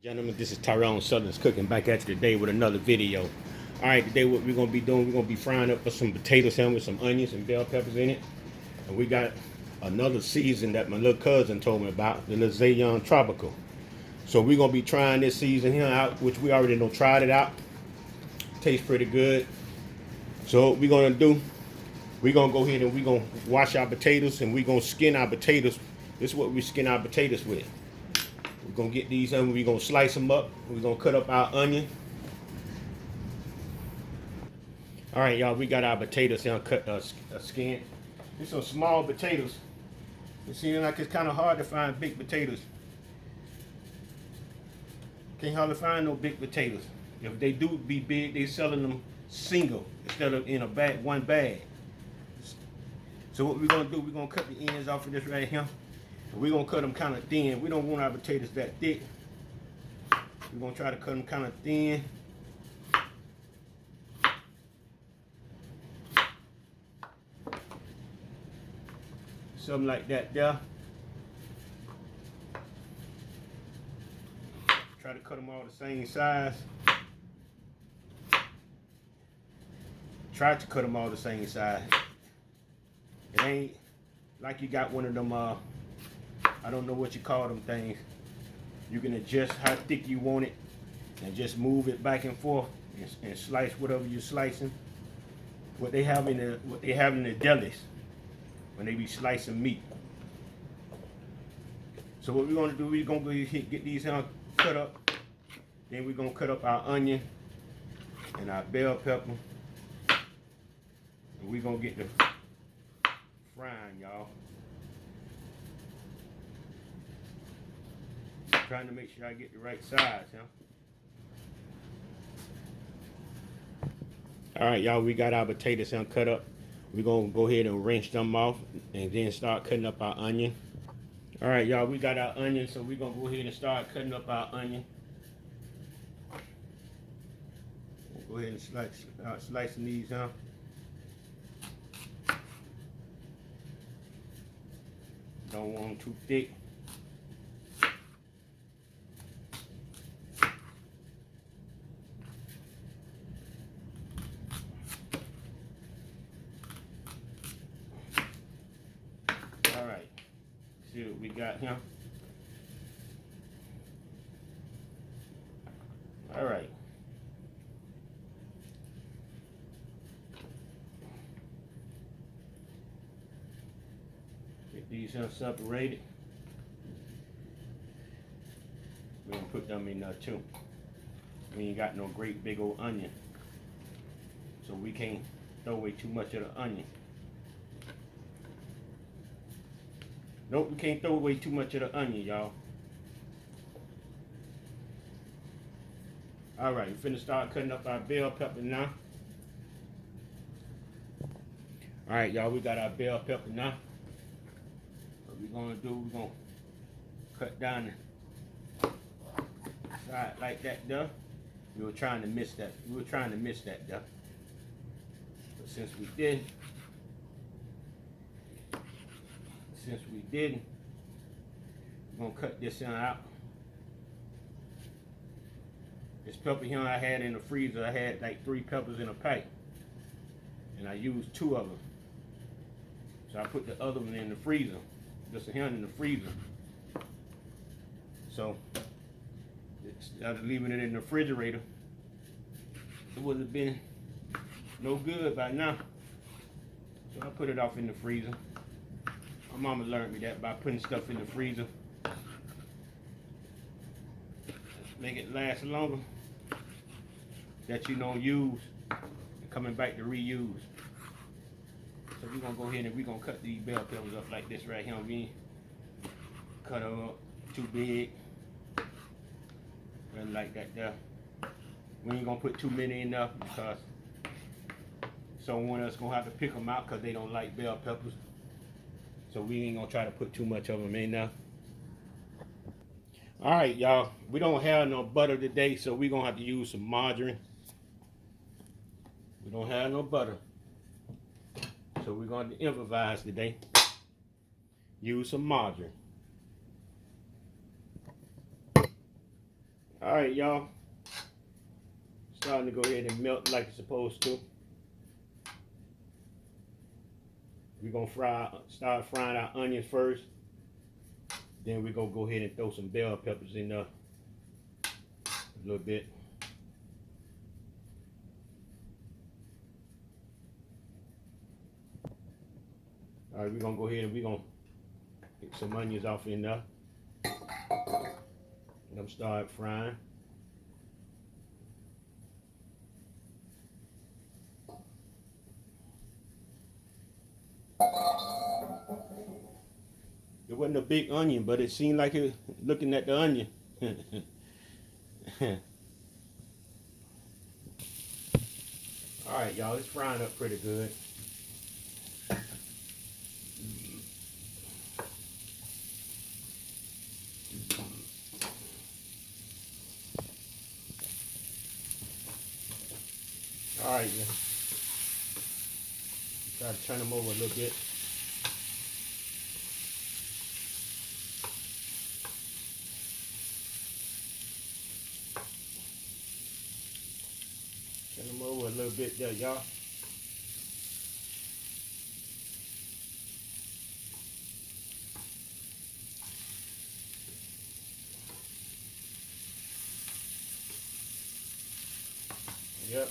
Gentlemen, this is Tyron'e Southern's Cooking back at you today with another video. All right, today what we're going to be doing, we're going to be frying up some potato sandwich, some onions and bell peppers in it. And we got another season that my little cousin told me about, the Tyron'e Tropical. So we're going to be trying this season here out, which we already done tried it out. Tastes pretty good. So what we're going to do, we're going to go ahead and we're going to wash our potatoes and we're going to skin our potatoes. This is what we skin our potatoes with. We're gonna get these and we're gonna slice them up. We're gonna cut up our onion. All right, y'all, we got our potatoes now cut skinned. These are small potatoes. It seems like it's kind of hard to find big potatoes. Can't hardly find no big potatoes. If they do be big, they selling them single instead of in a bag, one bag. So what we're gonna do, we're gonna cut the ends off of this right here. We're going to cut them kind of thin. We don't want our potatoes that thick. We're going to try to cut them kind of thin. Something like that there. Try to cut them all the same size. Try to cut them all the same size. It ain't like you got one of them I don't know what you call them things. You can adjust how thick you want it and just move it back and forth and slice whatever you're slicing. What they have in the delis when they be slicing meat. So what we're gonna do, we're gonna go ahead, get these cut up. Then we're gonna cut up our onion and our bell pepper. And we're gonna get the frying, y'all. Trying to make sure I get the right size, All right, y'all, we got our potatoes cut up. We're gonna go ahead and rinse them off and then start cutting up our onion. All right, y'all, we got our onion, so we're gonna go ahead and start cutting up our onion. We'll go ahead and slicing these, Don't want them too thick. See what we got here. All right. Get these separated. We're gonna put them in there too. We ain't got no great big old onion, so we can't throw away too much of the onion. Nope, we can't throw away too much of the onion, y'all. All right, we're finna start cutting up our bell pepper now. All right, y'all, we got our bell pepper now. What we're gonna do, we're gonna cut down the side like that there. We were trying to miss that. There. But since we didn't, we're gonna cut this out. This pepper here I had in the freezer, I had like 3 peppers in a pack. And I used 2 of them. So I put the other one in the freezer. Just here in the freezer. So, instead of leaving it in the refrigerator, it would have been no good by now. So I put it off in the freezer. My mama learned me that by putting stuff in the freezer. Make it last longer. That you don't use and coming back to reuse. So we're gonna go ahead and we're gonna cut these bell peppers up like this right here. We cut them up too big. And like that there. We ain't gonna put too many in there because someone else gonna have to pick them out because they don't like bell peppers. So we ain't gonna try to put too much of them in there. All right, y'all. We don't have no butter today, so we're gonna have to use some margarine. We don't have no butter. So we're going to improvise today. Use some margarine. right, y'all. Starting to go ahead and melt like it's supposed to. We're gonna start frying our onions first. Then we're gonna go ahead and throw some bell peppers in there a little bit. All right, we're gonna go ahead and we're gonna get some onions off in there. Let them start frying. It wasn't a big onion, but it seemed like it looking at the onion. All right, y'all, it's frying up pretty good. All right, yeah. Try to turn them over a little bit. Turn them over a little bit there, y'all. Yep.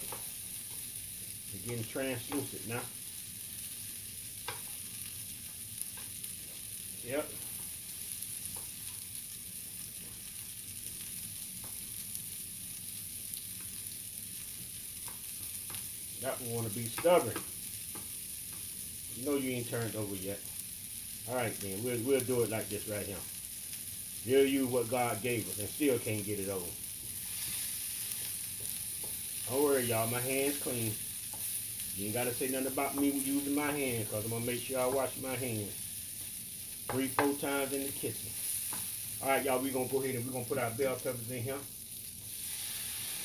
They're getting translucent now. Yep. That one want to be stubborn. You know you ain't turned over yet. All right, then we'll do it like this right here. We'll use what God gave us and still can't get it over. Don't worry, y'all. My hands clean. You ain't gotta say nothing about me using my hands, cause I'm gonna make sure I wash my hands 3-4 times in the kitchen. All right, y'all. We're gonna go ahead and we're gonna put our bell peppers in here.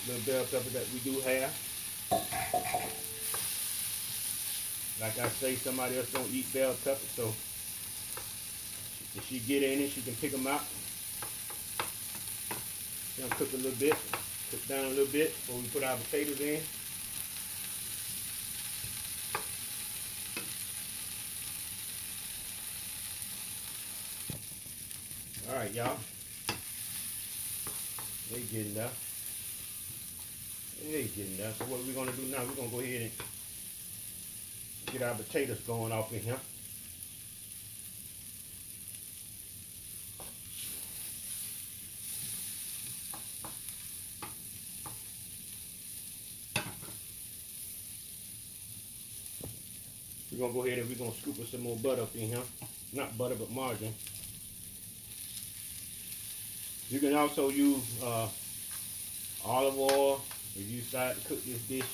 Little bell pepper that we do have. Like I say, somebody else don't eat bell peppers, so if she get in it, she can pick them out. Gonna cook a little bit, cook down a little bit before we put our potatoes in. All right, y'all. They getting there. They getting there. So what we're gonna do now? We're gonna go ahead and get our potatoes going off in here. We're gonna go ahead and we're gonna scoop with some more butter up in here. Not butter, but margarine. You can also use olive oil if you decide to cook this dish.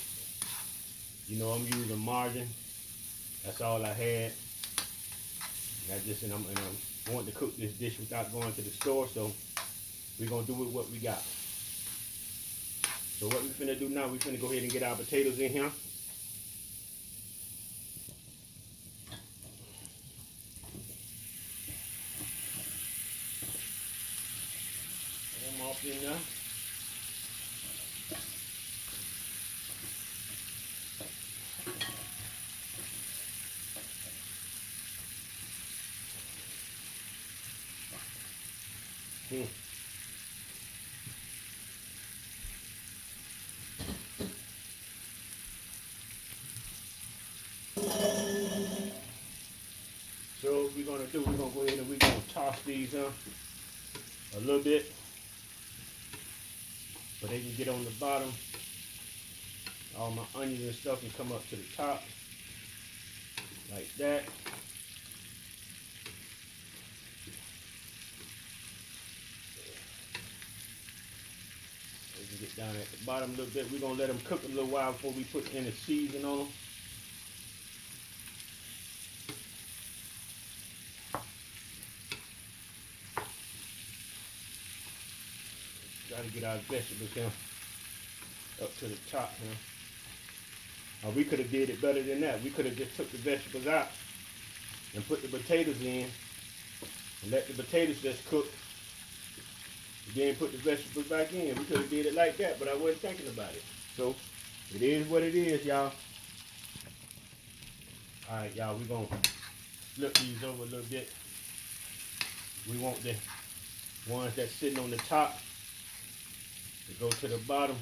You know, I'm using margarine. That's all I had. And I'm wanting to cook this dish without going to the store, so we're gonna do with what we got. So what we're finna do now, we're finna go ahead and get our potatoes in here. Put them off in there. So what we're gonna do, we're gonna go ahead and we're gonna toss these a little bit so they can get on the bottom. All my onions and stuff can come up to the top like that. They can get down at the bottom a little bit. We're gonna let them cook a little while before we put any seasoning on them. Gotta get our vegetables here up to the top here. We could have did it better than that. We could have just took the vegetables out and put the potatoes in and let the potatoes just cook Then put the vegetables back in. We could have did it like that, but I wasn't thinking about it. So it is what it is, y'all. All right, y'all, we're gonna flip these over a little bit. We want the ones that's sitting on the top to go to the bottom.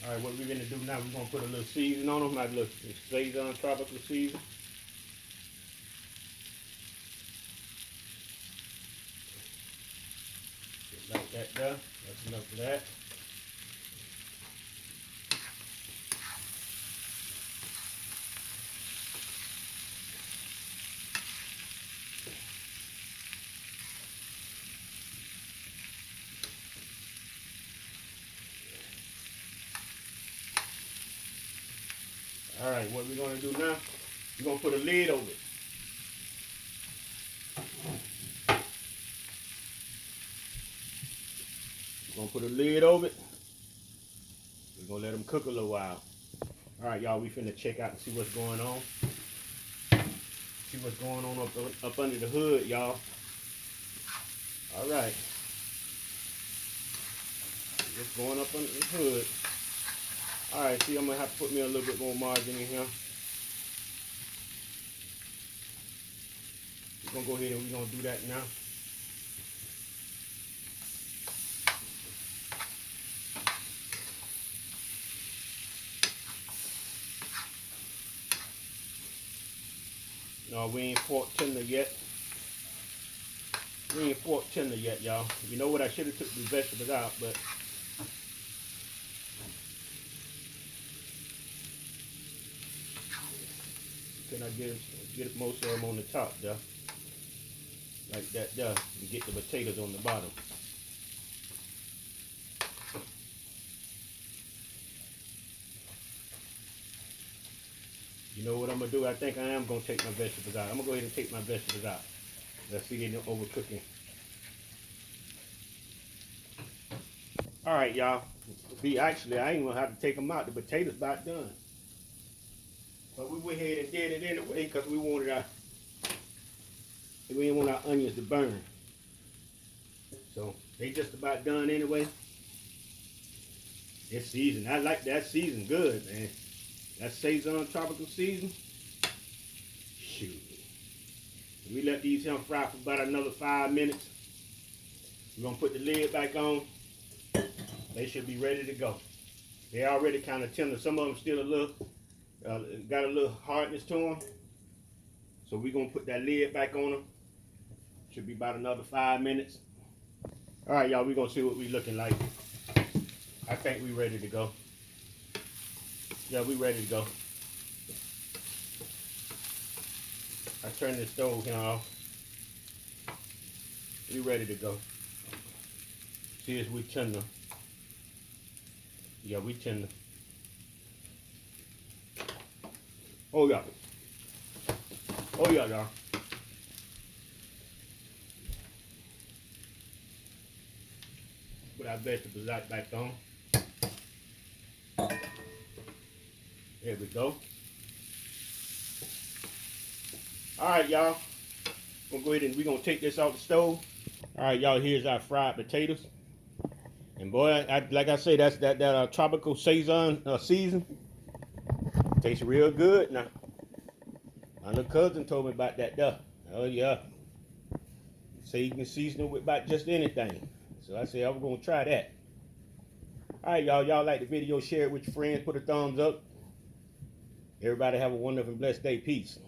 All right, what we're gonna do now, we're gonna put a little season on them, like a little Saison tropical season. Just like that there, that's enough of that. All right, what we're gonna do now, we're gonna put a lid over it. We're gonna put a lid over it. We're gonna let them cook a little while. All right, y'all, we finna check out and see what's going on. See what's going on up under the hood, y'all. All right. Just going up under the hood. All right, see, I'm gonna have to put me a little bit more margin in here. We're gonna go ahead and we're gonna do that now. No, we ain't fork tender yet. We ain't fork tender yet, y'all. You know what? I should have took the vegetables out, but can I get most of them on the top, there, like that, there, and get the potatoes on the bottom. You know what I'm gonna do? I think I am gonna take my vegetables out. I'm gonna go ahead and take my vegetables out. Let's see they're overcooking. All right, y'all. See, actually, I ain't gonna have to take them out. The potatoes about done. But we went ahead and did it anyway because we didn't want our onions to burn. So they just about done anyway. It's seasoned. I like that season good, man. That Saison tropical season. Shoot. We let these here fry for about another 5 minutes. We're gonna put the lid back on. They should be ready to go. They already kind of tender. Some of them still a little, got a little hardness to them. So we're gonna put that lid back on them. Should be about another 5 minutes. All right, y'all, we're gonna see what we looking like. I think we ready to go. Yeah, we ready to go. I turned the stove here off. We ready to go. See as we tender. Yeah, we tender. Oh yeah. Oh yeah, y'all. Put our vegetables right back on. There we go. All right, y'all. We're gonna go ahead and we're gonna take this off the stove. All right, y'all. Here's our fried potatoes. And boy, like I say, that's that tropical Saison season. Tastes real good now. My little cousin told me about that though. Oh yeah. Say you can season it with about just anything. So I said I was gonna try that. All right, y'all. Y'all like the video, share it with your friends, put a thumbs up. Everybody have a wonderful and blessed day. Peace.